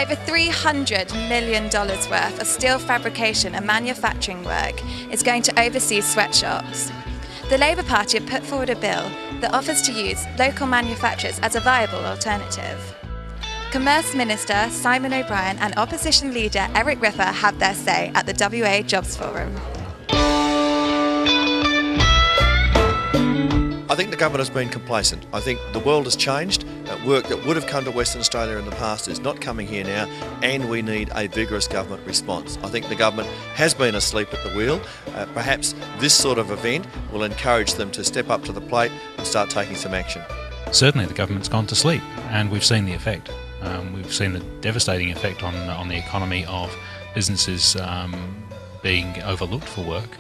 Over $300 million worth of steel fabrication and manufacturing work is going to overseas sweatshops. The Labour Party have put forward a bill that offers to use local manufacturers as a viable alternative. Commerce Minister Simon O'Brien and Opposition Leader Eric Ripper have their say at the WA Jobs Forum. I think the government has been complacent. I think the world has changed. Work that would have come to Western Australia in the past is not coming here now, and we need a vigorous government response. I think the government has been asleep at the wheel. Perhaps this sort of event will encourage them to step up to the plate and start taking some action. Certainly the government's gone to sleep, and we've seen the effect. We've seen the devastating effect on the economy of businesses being overlooked for work,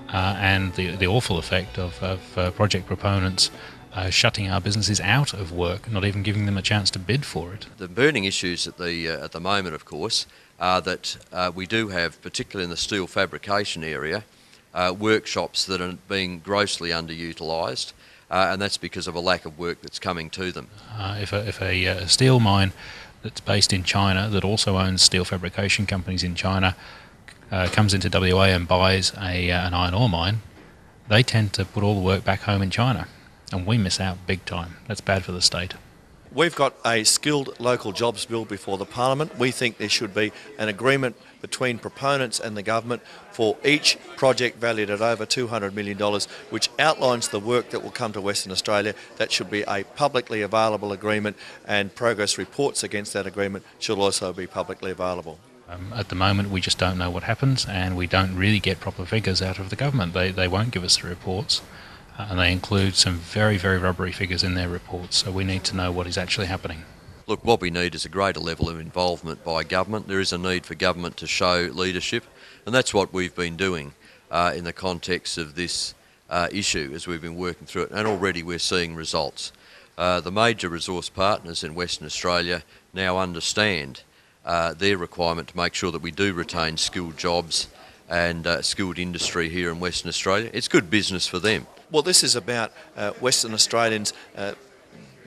and the awful effect of project proponents shutting our businesses out of work, not even giving them a chance to bid for it. The burning issues at the moment, of course, are that we do have, particularly in the steel fabrication area, workshops that are being grossly underutilised, and that's because of a lack of work that's coming to them. If a steel mine that's based in China, that also owns steel fabrication companies in China, comes into WA and buys an iron ore mine, they tend to put all the work back home in China, and we miss out big time. That's bad for the state. We've got a skilled local jobs bill before the Parliament. We think there should be an agreement between proponents and the government for each project valued at over $200 million, which outlines the work that will come to Western Australia. That should be a publicly available agreement, and progress reports against that agreement should also be publicly available. At the moment we just don't know what happens, and we don't really get proper figures out of the government. They won't give us the reports. And they include some very, very rubbery figures in their reports, so we need to know what is actually happening. Look, what we need is a greater level of involvement by government. There is a need for government to show leadership, and that's what we've been doing in the context of this issue as we've been working through it, and already we're seeing results. The major resource partners in Western Australia now understand their requirement to make sure that we do retain skilled jobs and skilled industry here in Western Australia. It's good business for them. Well, this is about Western Australians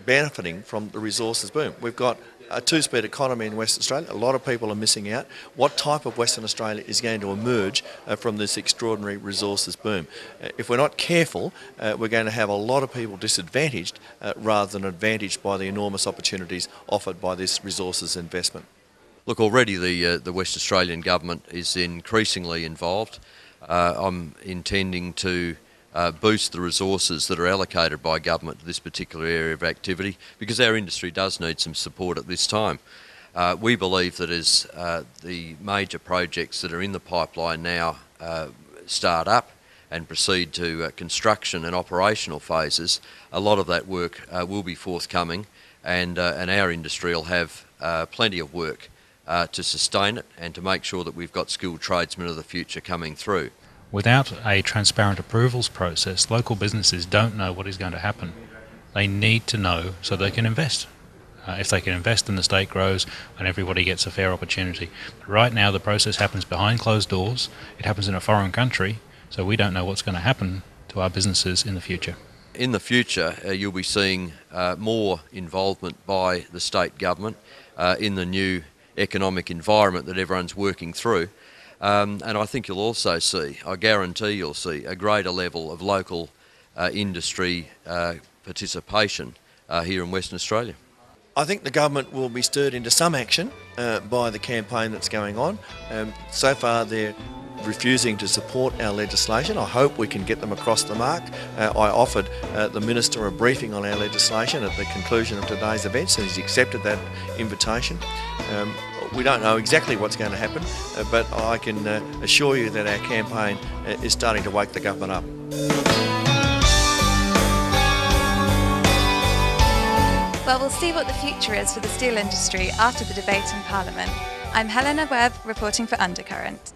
benefiting from the resources boom. We've got a two-speed economy in Western Australia. A lot of people are missing out. What type of Western Australia is going to emerge from this extraordinary resources boom? If we're not careful, we're going to have a lot of people disadvantaged rather than advantaged by the enormous opportunities offered by this resources investment. Look, already the West Australian government is increasingly involved. I'm intending to boost the resources that are allocated by government to this particular area of activity, because our industry does need some support at this time. We believe that as the major projects that are in the pipeline now start up and proceed to construction and operational phases, a lot of that work will be forthcoming, and our industry will have plenty of work to sustain it and to make sure that we've got skilled tradesmen of the future coming through. Without a transparent approvals process, local businesses don't know what is going to happen. They need to know so they can invest. If they can invest, then the state grows and everybody gets a fair opportunity. But right now the process happens behind closed doors. It happens in a foreign country, so we don't know what's going to happen to our businesses in the future. In the future, you'll be seeing more involvement by the state government in the new economic environment that everyone's working through. And I think you'll also see, I guarantee you'll see, a greater level of local industry participation here in Western Australia. I think the government will be stirred into some action by the campaign that's going on. So far they're refusing to support our legislation. I hope we can get them across the mark. I offered the Minister a briefing on our legislation at the conclusion of today's events, and he's accepted that invitation. We don't know exactly what's going to happen, but I can assure you that our campaign is starting to wake the government up. Well, we'll see what the future is for the steel industry after the debate in Parliament. I'm Helena Webb, reporting for Undercurrent.